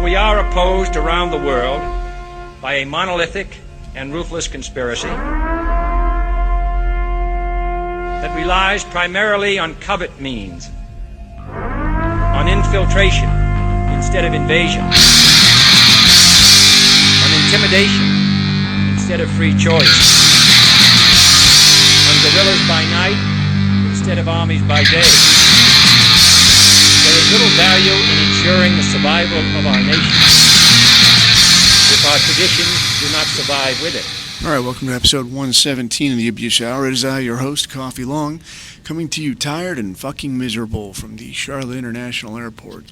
we are opposed around the world by a monolithic and ruthless conspiracy that relies primarily on covert means, on infiltration instead of invasion, on intimidation instead of free choice, on guerrillas by night instead of armies by day. There is little value in ensuring the survival of our nation if our traditions do not survive with it. All right, welcome to episode 117 of the Abuse Hour. It is I, your host, Coffee Long, coming to you tired and fucking miserable from the Charlotte International Airport.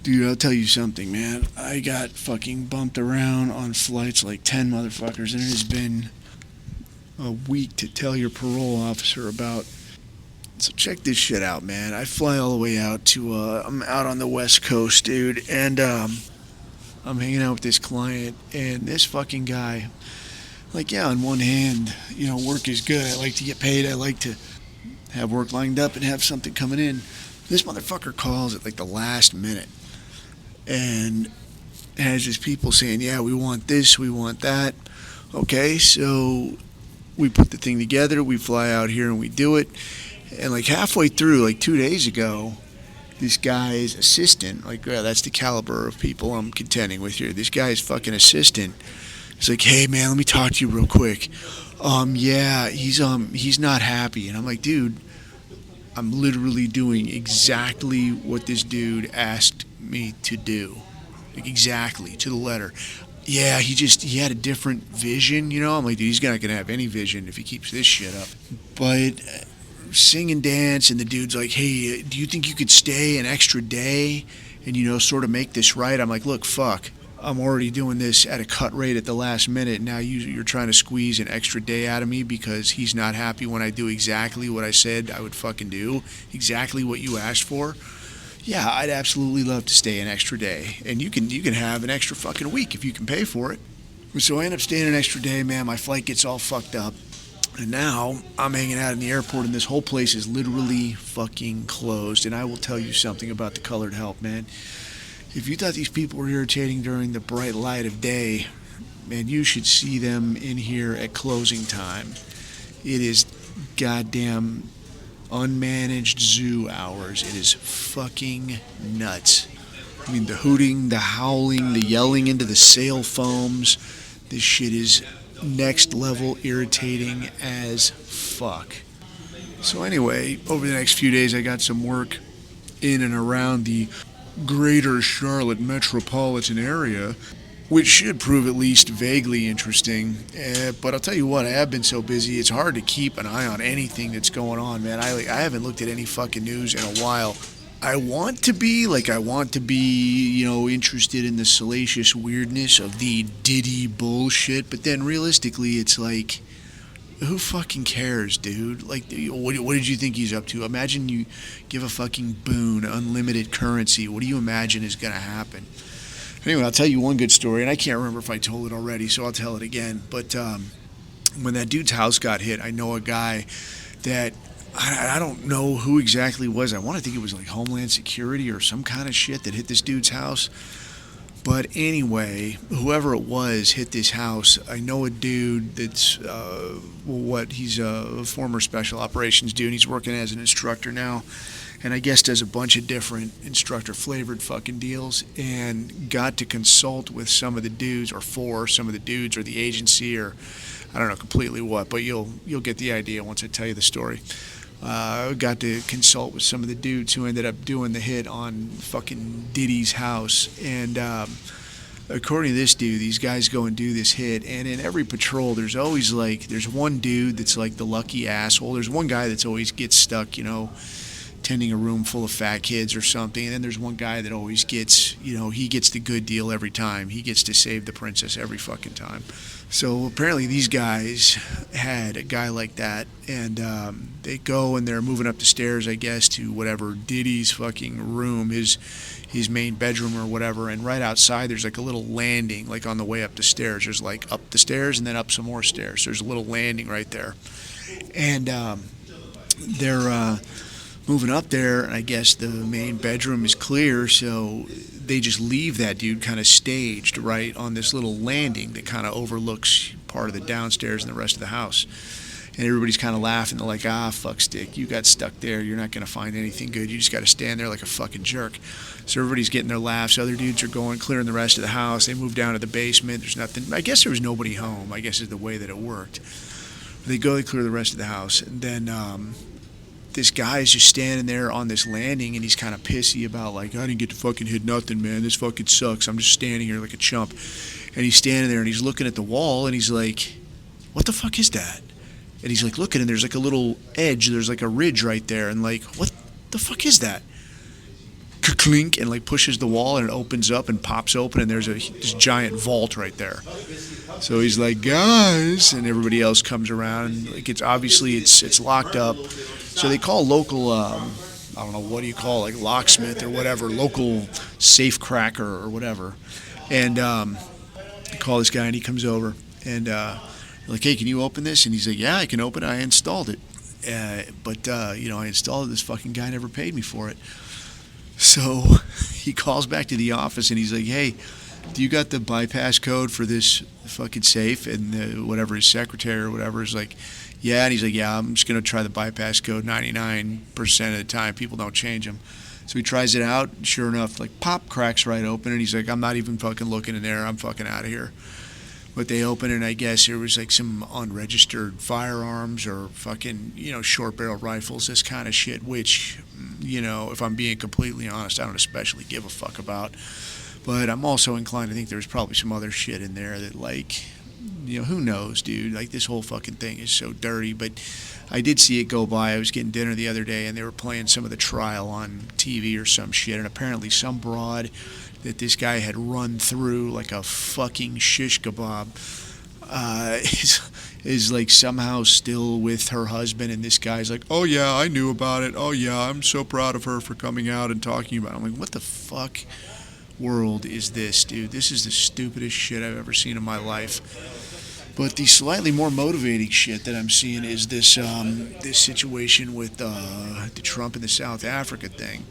Dude, I'll tell you something, man. I got fucking bumped around on flights like 10 motherfuckers, and it has been a week to tell your parole officer about. So check this shit out, man. I fly all the way out to, I'm out on the West Coast, dude, and I'm hanging out with this client, and this fucking guy, like, yeah, on one hand, you know, work is good. I like to get paid. I like to have work lined up and have something coming in. This motherfucker calls at, like, the last minute and has his people saying, yeah, we want this, we want that. Okay, so we put the thing together. We fly out here and we do it. And, like, halfway through, like 2 days ago, this guy's assistant, like, yeah, that's the caliber of people I'm contending with here. This guy's fucking assistant is like, hey, man, let me talk to you real quick. Yeah, he's not happy. And I'm like, dude, I'm literally doing exactly what this dude asked me to do. Like, exactly, to the letter. Yeah, he had a different vision, you know? I'm like, dude, he's not going to have any vision if he keeps this shit up. But sing and dance, and the dude's like, hey, do you think you could stay an extra day and, you know, sort of make this right? I'm like, look, fuck, I'm already doing this at a cut rate at the last minute. Now you're trying to squeeze an extra day out of me because he's not happy when I do exactly what I said I would fucking do, exactly what you asked for. Yeah, I'd absolutely love to stay an extra day, and you can have an extra fucking week if you can pay for it. So I end up staying an extra day, man. My flight gets all fucked up. And now I'm hanging out in the airport, and this whole place is literally fucking closed. And I will tell you something about the colored help, man. If you thought these people were irritating during the bright light of day, man, you should see them in here at closing time. It is goddamn unmanaged zoo hours. It is fucking nuts. I mean, the hooting, the howling, the yelling into the sail foams. This shit is next level irritating as fuck. So anyway, over the next few days I got some work in and around the greater Charlotte metropolitan area, which should prove at least vaguely interesting. But I'll tell you what, I have been so busy, it's hard to keep an eye on anything that's going on, man. I haven't looked at any fucking news in a while. I want to be, you know, interested in the salacious weirdness of the Diddy bullshit, but then realistically, it's like, who fucking cares, dude? Like, what did you think he's up to? Imagine you give a fucking boon unlimited currency. What do you imagine is going to happen? Anyway, I'll tell you one good story, and I can't remember if I told it already, so I'll tell it again. But when that dude's house got hit, I know a guy that I don't know who exactly it was. I want to think it was like Homeland Security or some kind of shit that hit this dude's house. But anyway, whoever it was hit this house. I know a dude that's, he's a former special operations dude. He's working as an instructor now. And I guess does a bunch of different instructor-flavored fucking deals, and got to consult with some of the dudes, or for some of the dudes, or the agency, or I don't know completely what, but you'll get the idea once I tell you the story. Got to consult with some of the dudes who ended up doing the hit on fucking Diddy's house. And according to this dude, these guys go and do this hit, and in every patrol there's always there's one dude that's like the lucky asshole. There's one guy that's always gets stuck, you know, tending a room full of fat kids or something. And then there's one guy that always gets, you know, he gets the good deal every time. He gets to save the princess every fucking time. So apparently these guys had a guy like that, and they go and they're moving up the stairs, I guess, to whatever Diddy's fucking room, his main bedroom or whatever. And right outside there's like a little landing, like on the way up the stairs. There's like up the stairs and then up some more stairs. There's a little landing right there, and they're moving up there, and I guess the main bedroom is clear, so they just leave that dude kind of staged right on this little landing that kind of overlooks part of the downstairs and the rest of the house. And everybody's kind of laughing. They're like, fuck stick, you got stuck there. You're not going to find anything good. You just got to stand there like a fucking jerk. So everybody's getting their laughs. Other dudes are going, clearing the rest of the house. They move down to the basement. There's nothing. I guess there was nobody home, I guess is the way that it worked. They clear the rest of the house. And then this guy is just standing there on this landing, and he's kind of pissy about, like, I didn't get to fucking hit nothing, man. This fucking sucks. I'm just standing here like a chump. And he's standing there, and he's looking at the wall, and he's like, what the fuck is that? And he's like looking, and there's like a little edge. There's like a ridge right there. And like, what the fuck is that? Ka-clink, and like pushes the wall, and it opens up and pops open, and there's this giant vault right there. So he's like, guys, and everybody else comes around, and like it's obviously it's locked up. So they call local, I don't know, what do you call it, like locksmith or whatever, local safe cracker or whatever. And they call this guy, and he comes over, and like, hey, can you open this? And he's like, yeah, I can open it. I installed it. But I installed it. This fucking guy never paid me for it. So he calls back to the office, and he's like, hey, do you got the bypass code for this fucking safe? And whatever, his secretary or whatever is like, yeah. And he's like, yeah, I'm just going to try the bypass code 99% of the time. People don't change them. So he tries it out. Sure enough, like, pop, cracks right open. And he's like, I'm not even fucking looking in there. I'm fucking out of here. But they opened it, and I guess there was like some unregistered firearms or fucking, short barrel rifles, this kind of shit, which, if I'm being completely honest, I don't especially give a fuck about. But I'm also inclined to think there's probably some other shit in there that, like, who knows, dude? Like, this whole fucking thing is so dirty. But I did see it go by. I was getting dinner the other day, and they were playing some of the trial on TV or some shit, and apparently some broad that this guy had run through like a fucking shish kebab is like somehow still with her husband, and this guy's like, oh yeah, I knew about it. Oh yeah, I'm so proud of her for coming out and talking about it. I'm like, what the fuck world is this, dude? This is the stupidest shit I've ever seen in my life. But the slightly more motivating shit that I'm seeing is this this situation with the Trump and the South Africa thing.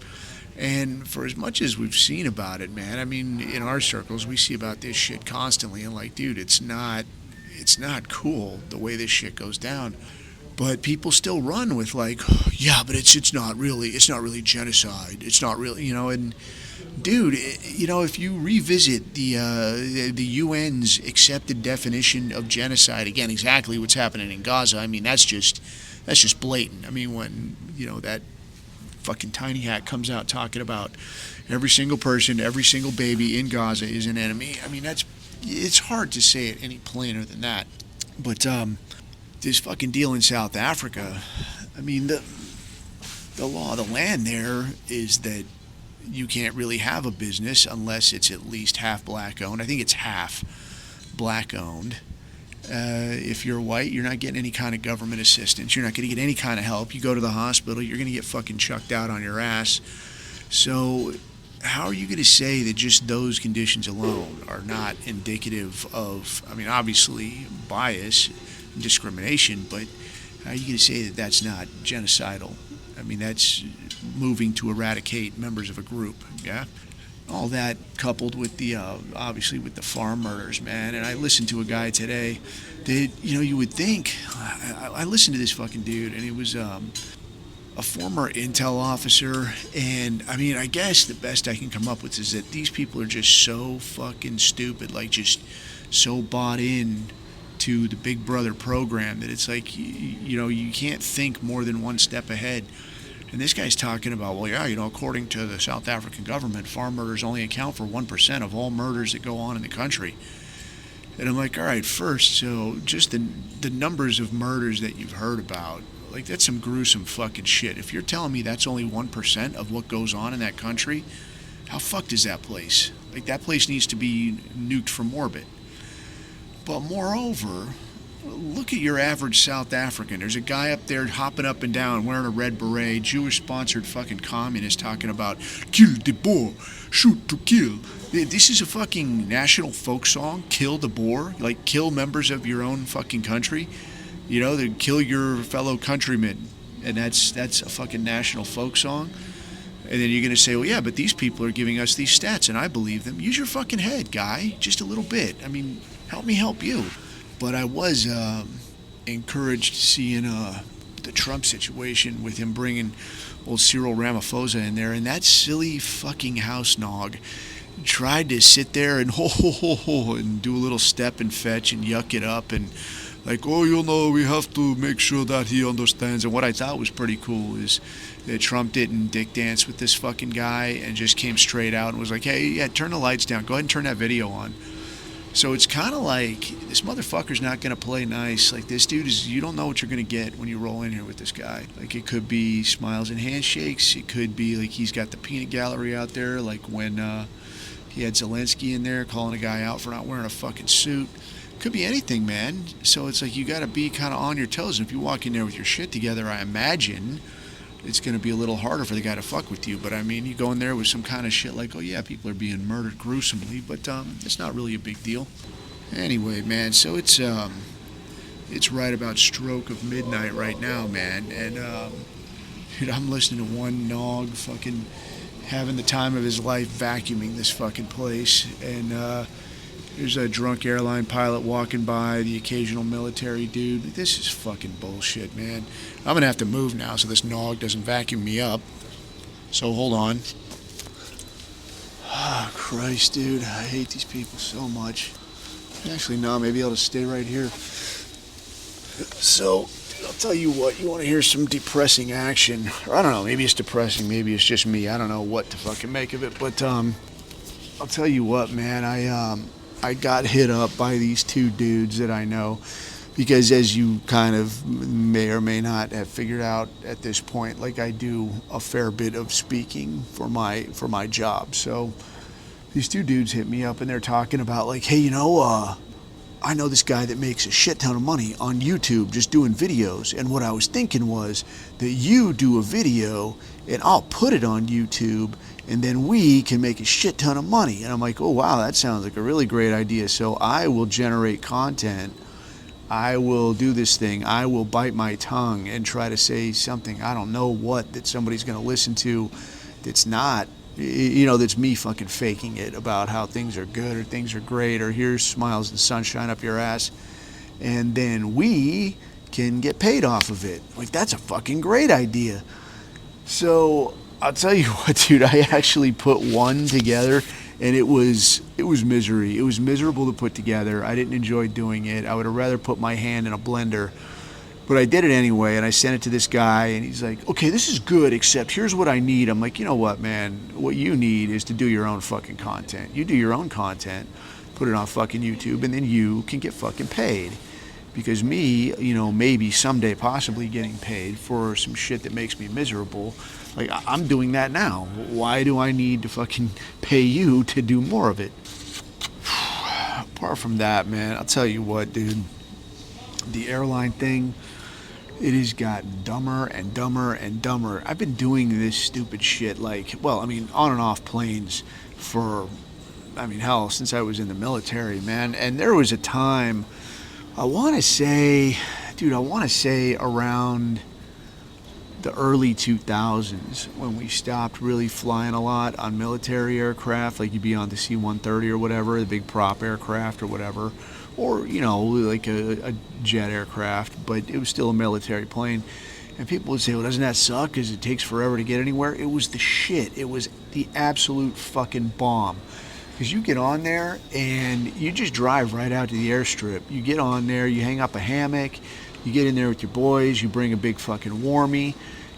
And for as much as we've seen about it, man, I mean, in our circles, we see about this shit constantly. And like, dude, it's not cool the way this shit goes down. But people still run with like, yeah, but it's not really genocide. It's not really, and dude, if you revisit the UN's accepted definition of genocide, again, exactly what's happening in Gaza, I mean, that's just blatant. I mean, when, that fucking tiny hat comes out talking about every single person, every single baby in Gaza is an enemy. I mean, it's hard to say it any plainer than that. But this fucking deal in South Africa, I mean, the law of the land there is that you can't really have a business unless it's at least half black owned. I think it's half black owned. If you're white, you're not getting any kind of government assistance. You're not going to get any kind of help. You go to the hospital, you're going to get fucking chucked out on your ass. So how are you going to say that just those conditions alone are not indicative of, I mean, obviously bias and discrimination, but how are you going to say that that's not genocidal? I mean, that's moving to eradicate members of a group, yeah? All that coupled with the, obviously with the farm murders, man. And I listened to a guy today that, you would think, I listened to this fucking dude, and he was a former intel officer. And, I mean, I guess the best I can come up with is that these people are just so fucking stupid, like just so bought in to the Big Brother program that it's like, you can't think more than one step ahead. And this guy's talking about, well, yeah, according to the South African government, farm murders only account for 1% of all murders that go on in the country. And I'm like, all right, first, so just the numbers of murders that you've heard about, like, that's some gruesome fucking shit. If you're telling me that's only 1% of what goes on in that country, how fucked is that place? Like, that place needs to be nuked from orbit. But moreover, look at your average South African. There's a guy up there hopping up and down wearing a red beret, Jewish-sponsored fucking communist talking about kill the Boer, shoot to kill. This is a fucking national folk song, kill the Boer, like kill members of your own fucking country. Kill your fellow countrymen, and that's a fucking national folk song. And then you're going to say, well, yeah, but these people are giving us these stats, and I believe them. Use your fucking head, guy, just a little bit. I mean, help me help you. But I was encouraged seeing the Trump situation with him bringing old Cyril Ramaphosa in there, and that silly fucking house nog tried to sit there and and do a little step and fetch and yuck it up and like, oh, you know, we have to make sure that he understands. And what I thought was pretty cool is that Trump didn't dick dance with this fucking guy and just came straight out and was like, hey, yeah, turn the lights down. Go ahead and turn that video on. So it's kind of like this motherfucker's not going to play nice. Like this dude is, you don't know what you're going to get when you roll in here with this guy. Like it could be smiles and handshakes. It could be like he's got the peanut gallery out there, like when he had Zelensky in there calling a guy out for not wearing a fucking suit. Could be anything, man. So it's like you got to be kind of on your toes. And if you walk in there with your shit together, I imagine it's going to be a little harder for the guy to fuck with you. But I mean, you go in there with some kind of shit like, oh yeah, people are being murdered gruesomely, but it's not really a big deal. Anyway, man, so it's right about stroke of midnight right now, man, and dude, I'm listening to one nog fucking having the time of his life vacuuming this fucking place, and there's a drunk airline pilot walking by, the occasional military dude. This is fucking bullshit, man. I'm going to have to move now so this nog doesn't vacuum me up. So hold on. Ah, Christ, dude. I hate these people so much. Actually, no, maybe I'll just stay right here. So, I'll tell you what, you want to hear some depressing action. Or I don't know, maybe it's depressing, maybe it's just me. I don't know what to fucking make of it, but I'll tell you what, man, I got hit up by these two dudes that I know because, as you kind of may or may not have figured out at this point, like I do a fair bit of speaking for my job. So these two dudes hit me up and they're talking about like, hey, you know, I know this guy that makes a shit ton of money on YouTube just doing videos, and what I was thinking was that you do a video and I'll put it on YouTube and then we can make a shit ton of money. And I'm like, oh wow, that sounds like a really great idea. So I will generate content, I will do this thing, I will bite my tongue and try to say something, I don't know what, that somebody's going to listen to that's not, you know, that's me fucking faking it about how things are good or things are great or here's smiles and sunshine up your ass, and then we can get paid off of it. Like, that's a fucking great idea. So I'll tell you what, dude, I actually put one together and it was misery. It was miserable to put together. I didn't enjoy doing it. I would have rather put my hand in a blender. But I did it anyway, and I sent it to this guy, and he's like, okay, this is good, except here's what I need. I'm like, you know what, man? What you need is to do your own fucking content. You do your own content, put it on fucking YouTube, and then you can get fucking paid. Because me, you know, maybe someday possibly getting paid for some shit that makes me miserable, like, I'm doing that now. Why do I need to fucking pay you to do more of it? Apart from that, man, I'll tell you what, dude. The airline thing, it has gotten dumber and dumber and dumber. I've been doing this stupid shit, like, well, I mean, on and off planes for, I mean, hell, since I was in the military, man. And there was a time, I want to say around the early 2000s when we stopped really flying a lot on military aircraft, like you'd be on the C-130 or whatever, the big prop aircraft or whatever, or, you know, like a jet aircraft, but it was still a military plane. And people would say, well, doesn't that suck because it takes forever to get anywhere? It was the shit. It was the absolute fucking bomb. Because you get on there and you just drive right out to the airstrip. You get on there, you hang up a hammock, you get in there with your boys, you bring a big fucking warmie.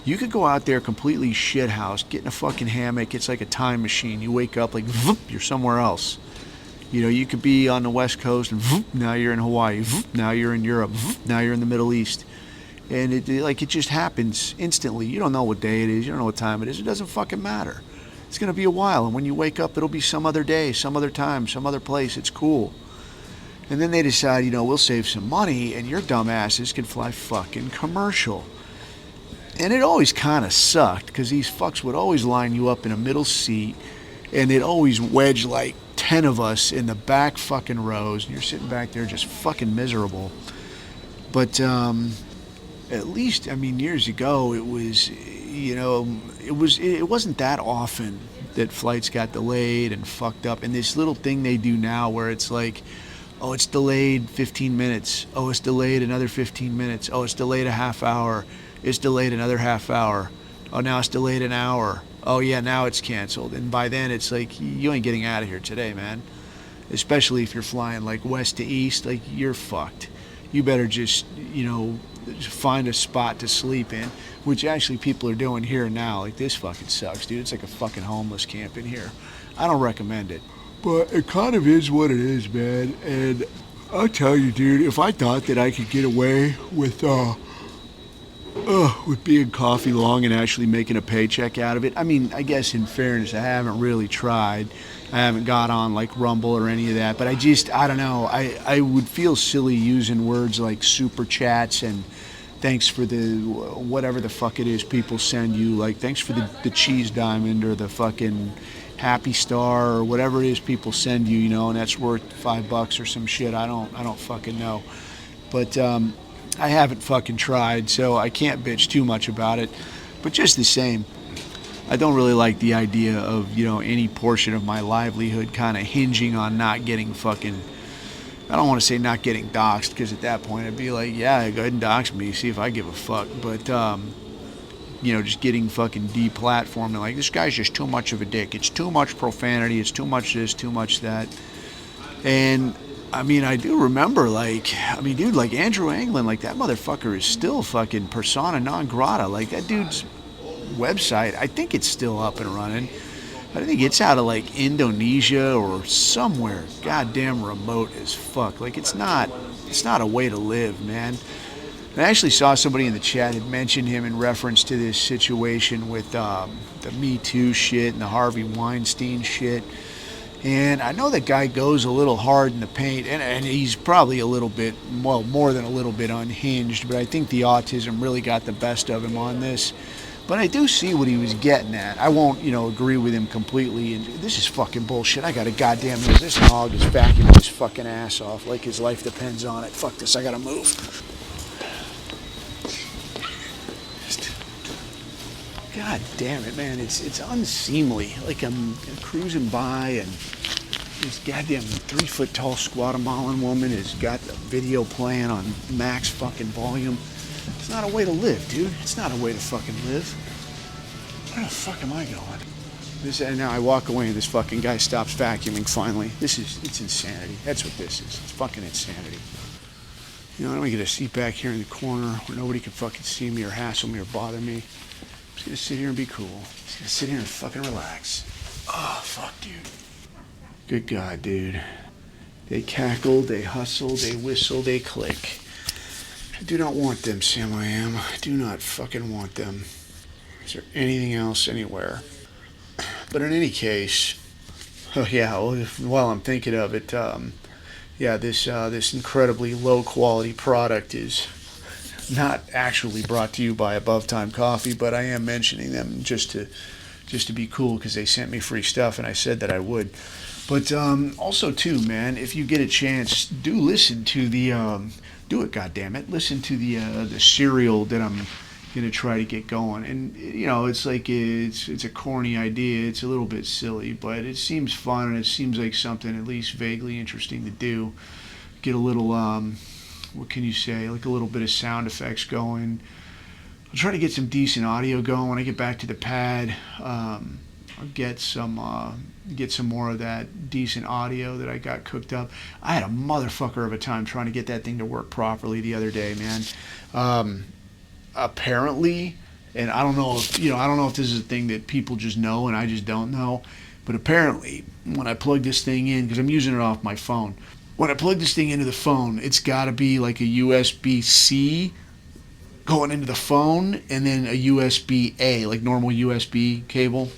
You could go out there completely shithoused, get in a fucking hammock. It's like a time machine. You wake up like, vroom, you're somewhere else. You know, you could be on the West Coast and vroom, now you're in Hawaii, vroom, now you're in Europe, vroom, now you're in the Middle East. And it just happens instantly. You don't know what day it is, you don't know what time it is. It doesn't fucking matter. It's going to be a while, and when you wake up, it'll be some other day, some other time, some other place. It's cool. And then they decide, you know, we'll save some money, and your dumbasses can fly fucking commercial. And it always kind of sucked, because these fucks would always line you up in a middle seat, and they'd always wedge like 10 of us in the back fucking rows, and you're sitting back there just fucking miserable. But at least, I mean, years ago, it was, it wasn't that often that flights got delayed and fucked up. And this little thing they do now where it's like, oh, it's delayed 15 minutes. Oh, it's delayed another 15 minutes. Oh, it's delayed a half hour. It's delayed another half hour. Oh, now it's delayed an hour. Oh, yeah, now it's canceled. And by then, it's like, you ain't getting out of here today, man. Especially if you're flying like west to east, like you're fucked. You better just, find a spot to sleep in, which actually people are doing here now. Like, this fucking sucks, dude. It's like a fucking homeless camp in here. I don't recommend it. But it kind of is what it is, man. And I'll tell you, dude, if I thought that I could get away with being coffee long and actually making a paycheck out of it, I mean, I guess in fairness, I haven't really tried. I haven't got on like Rumble or any of that, but I don't know. I would feel silly using words like super chats and thanks for the whatever the fuck it is people send you, like thanks for the cheese diamond or the fucking happy star or whatever it is people send you, and that's worth $5 or some shit. I don't fucking know. But I haven't fucking tried, so I can't bitch too much about it. But just the same, I don't really like the idea of, any portion of my livelihood kind of hinging on not getting fucking, I don't want to say not getting doxxed, because at that point I'd be like, yeah, go ahead and dox me, see if I give a fuck. But, just getting fucking deplatformed and like, this guy's just too much of a dick. It's too much profanity. It's too much this, too much that. And, I mean, I do remember, dude, like Andrew Anglin, like that motherfucker is still fucking persona non grata. Like that dude's website, I think it's still up and running. I think it's out of like Indonesia or somewhere goddamn remote as fuck. Like it's not a way to live, man. I actually saw somebody in the chat had mentioned him in reference to this situation with the Me Too shit and the Harvey Weinstein shit. And I know that guy goes a little hard in the paint, and he's probably a little bit, well, more than a little bit unhinged, but I think the autism really got the best of him on this. But I do see what he was getting at. I won't, agree with him completely. And this is fucking bullshit. I got a goddamn news. This dog is vacuuming his fucking ass off like his life depends on it. Fuck this. I gotta move. God damn it, man. It's unseemly. Like I'm cruising by and this goddamn 3-foot tall Guatemalan woman has got the video playing on max fucking volume. It's not a way to live, dude. It's not a way to fucking live. Where the fuck am I going? And now I walk away and this fucking guy stops vacuuming finally. It's insanity. That's what this is. It's fucking insanity. I'm gonna get a seat back here in the corner where nobody can fucking see me or hassle me or bother me. I'm just gonna sit here and be cool. I'm just gonna sit here and fucking relax. Oh, fuck, dude. Good God, dude. They cackle, they hustle, they whistle, they click. I do not want them, Sam I Am. I do not fucking want them. Is there anything else anywhere? But in any case, while I'm thinking of it, this incredibly low quality product is not actually brought to you by Above Time Coffee, but I am mentioning them just to be cool because they sent me free stuff and I said that I would. But also too, man, if you get a chance, do listen to the do it, goddammit. Listen to the serial that I'm gonna try to get going. And it's like it's a corny idea. It's a little bit silly, but it seems fun and it seems like something at least vaguely interesting to do. Get a little what can you say? Like a little bit of sound effects going. I'll try to get some decent audio going when I get back to the pad. I'll get some more of that decent audio that I got cooked up. I had a motherfucker of a time trying to get that thing to work properly the other day, man. Apparently, and I don't know if this is a thing that people just know and I just don't know, but apparently when I plug this thing in, because I'm using it off my phone, when I plug this thing into the phone, it's got to be like a USB-C going into the phone and then a USB-A, like normal USB cable.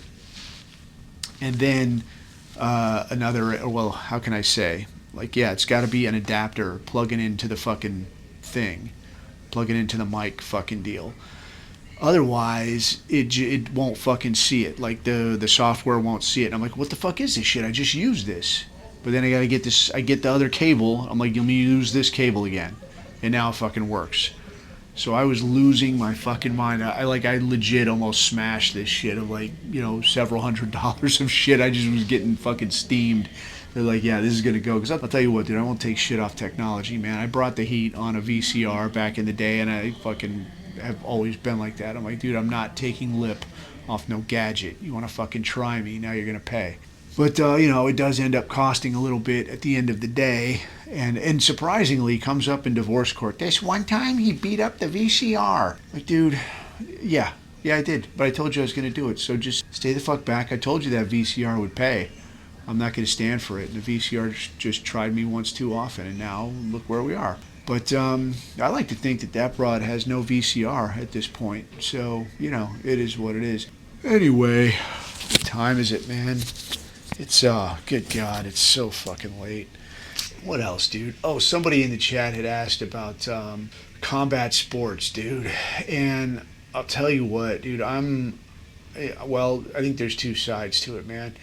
And then how can I say? It's got to be an adapter plugging into the fucking thing, plugging into the mic fucking deal. Otherwise, it won't fucking see it. Like the software won't see it. And I'm like, what the fuck is this shit? I just used this. But then I gotta get the other cable. I'm like, let me use this cable again. And now it fucking works. So I was losing my fucking mind. I legit almost smashed this shit of like, several $100s of shit. I just was getting fucking steamed. They're like, yeah, this is going to go. Because I'll tell you what, dude, I won't take shit off technology, man. I brought the heat on a VCR back in the day, and I fucking have always been like that. I'm like, dude, I'm not taking lip off no gadget. You want to fucking try me, now you're going to pay. But, it does end up costing a little bit at the end of the day. And surprisingly, comes up in divorce court. This one time he beat up the VCR. Like, dude, yeah, I did. But I told you I was going to do it. So just stay the fuck back. I told you that VCR would pay. I'm not going to stand for it. And the VCR just tried me once too often. And now look where we are. But I like to think that broad has no VCR at this point. So, it is what it is. Anyway, what time is it, man? It's, good God, it's so fucking late. What else, dude? Oh, somebody in the chat had asked about combat sports, dude. And I'll tell you what, dude, I think there's two sides to it, man.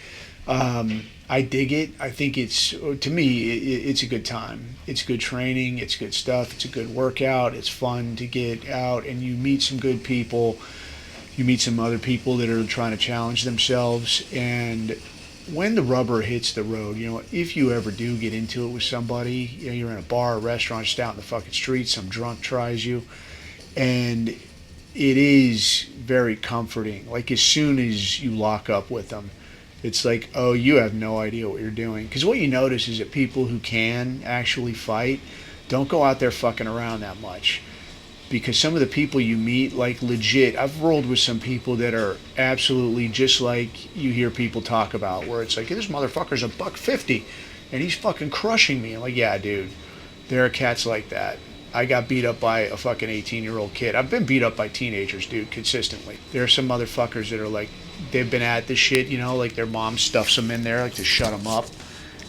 I dig it. I think to me, it's a good time. It's good training. It's good stuff. It's a good workout. It's fun to get out and you meet some good people. You meet some other people that are trying to challenge themselves. And when the rubber hits the road, if you ever do get into it with somebody, you're in a bar, a restaurant, just out in the fucking street, some drunk tries you, and it is very comforting. Like, as soon as you lock up with them, it's like, oh, you have no idea what you're doing. Because what you notice is that people who can actually fight don't go out there fucking around that much. Because some of the people you meet, like, legit, I've rolled with some people that are absolutely just like you hear people talk about, where it's like, this motherfucker's $150 and he's fucking crushing me. I'm like, yeah, dude, there are cats like that. I got beat up by a fucking 18-year-old kid. I've been beat up by teenagers, dude, consistently. There are some motherfuckers that are like, they've been at this shit, like their mom stuffs them in there, like, to shut them up.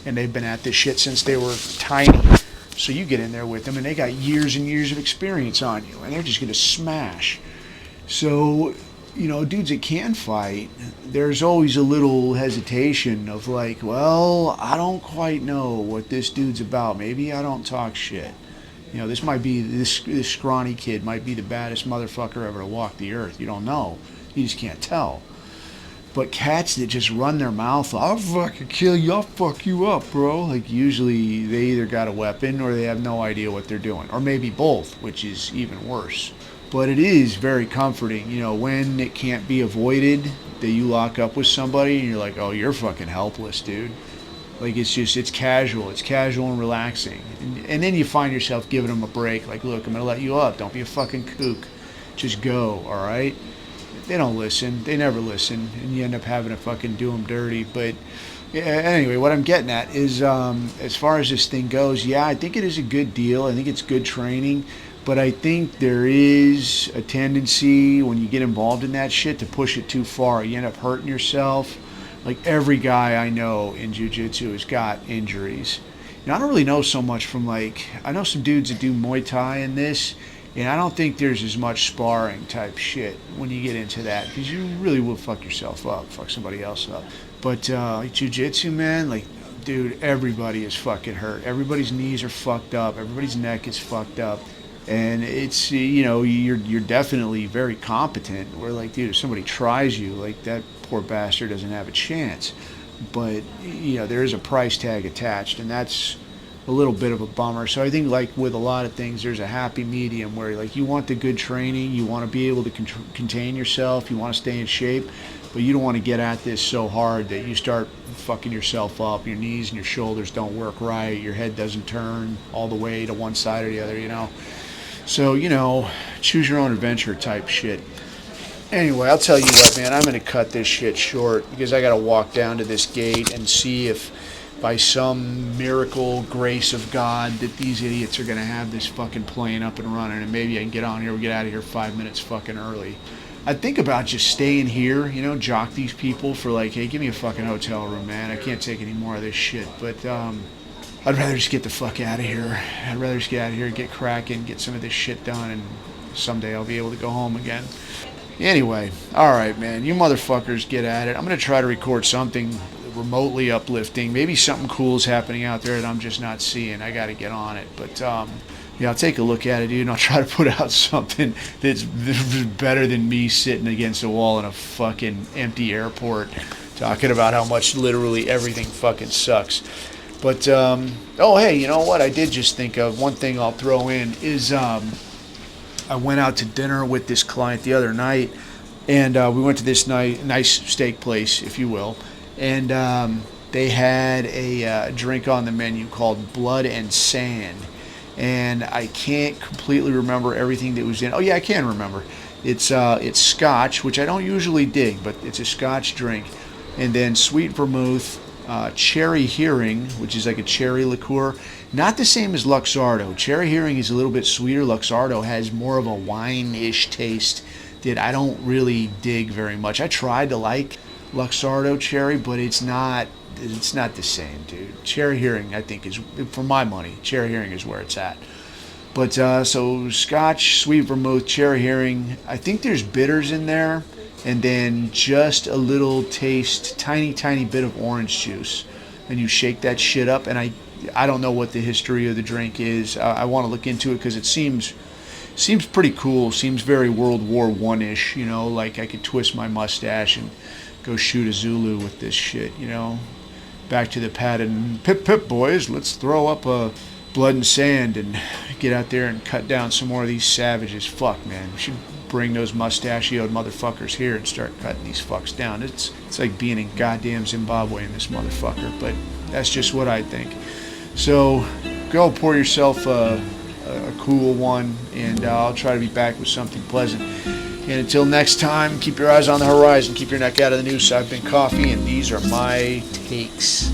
And they've been at this shit since they were tiny. So you get in there with them, and they got years and years of experience on you, and they're just going to smash. So, dudes that can fight, there's always a little hesitation of like, well, I don't quite know what this dude's about. Maybe I don't talk shit. This might be, this scrawny kid might be the baddest motherfucker ever to walk the earth. You don't know. You just can't tell. But cats that just run their mouth, I'll fucking kill you, I'll fuck you up, bro. Like, usually they either got a weapon or they have no idea what they're doing. Or maybe both, which is even worse. But it is very comforting, when it can't be avoided, that you lock up with somebody and you're like, oh, you're fucking helpless, dude. Like, it's casual and relaxing. And then you find yourself giving them a break. Like, look, I'm going to let you up. Don't be a fucking kook. Just go, all right? They don't listen. They never listen. And you end up having to fucking do them dirty. But yeah, anyway, what I'm getting at is, as far as this thing goes, yeah, I think it is a good deal. I think it's good training. But I think there is a tendency when you get involved in that shit to push it too far. You end up hurting yourself. Like, every guy I know in jiu-jitsu has got injuries. I don't really know so much from, like, I know some dudes that do Muay Thai in this. And I don't think there's as much sparring type shit when you get into that, because you really will fuck yourself up, fuck somebody else up. But like jiu-jitsu, man, like, dude, everybody is fucking hurt. Everybody's knees are fucked up. Everybody's neck is fucked up. And it's, you're definitely very competent. Where, like, dude, if somebody tries you, like, that poor bastard doesn't have a chance. But, there is a price tag attached, and that's a little bit of a bummer. So I think, like with a lot of things, there's a happy medium where, like, you want the good training, you want to be able to contain yourself, you want to stay in shape, but you don't want to get at this so hard that you start fucking yourself up. Your knees and your shoulders don't work right, your head doesn't turn all the way to one side or the other, So, choose your own adventure type shit. Anyway, I'll tell you what, man, I'm going to cut this shit short because I got to walk down to this gate and see if by some miracle grace of God that these idiots are going to have this fucking plane up and running, and maybe I can get on here, we'll get out of here 5 minutes fucking early. I think about just staying here, jock these people for like, hey, give me a fucking hotel room, man. I can't take any more of this shit. But I'd rather just get the fuck out of here. I'd rather just get out of here, get cracking, get some of this shit done, and someday I'll be able to go home again. Anyway, all right, man, you motherfuckers get at it. I'm going to try to record something remotely uplifting. Maybe something cool is happening out there that I'm just not seeing. I got to get on it. But Yeah, I'll take a look at it, dude, and I'll try to put out something that's better than me sitting against a wall in a fucking empty airport talking about how much literally everything fucking sucks. But, oh, hey, you know what? I did just think of one thing I'll throw in is I went out to dinner with this client the other night, and we went to this nice steak place, if you will, and they had a drink on the menu called Blood and Sand. And I can't completely remember everything that was in. Oh yeah, I can remember. It's Scotch, which I don't usually dig, but it's a Scotch drink, and then sweet vermouth, cherry hearing, which is like a cherry liqueur. Not the same as Luxardo. Cherry hearing is a little bit sweeter. Luxardo has more of a wine-ish taste that I don't really dig very much. I tried to like Luxardo cherry, but it's not the same, dude. Cherry hearing, I think, is, for my money, cherry hearing is where it's at. But so Scotch, sweet vermouth, cherry hearing. I think there's bitters in there, and then just a little taste, tiny bit of orange juice. And you shake that shit up. And I don't know what the history of the drink is. I want to look into it because it seems pretty cool. Seems very World War I-ish. You know, like I could twist my mustache and go shoot a Zulu with this shit. You know. Back to the pad and pip boys, let's throw up a Blood and Sand and get out there and cut down some more of these savages. Fuck, man, we should bring those mustachioed motherfuckers here and start cutting these fucks down. It's like being in goddamn Zimbabwe in this motherfucker, but that's just what I think. So go pour yourself a cool one, and I'll try to be back with something pleasant. And until next time, keep your eyes on the horizon, keep your neck out of the noose. I've been Coffee, and these are my takes.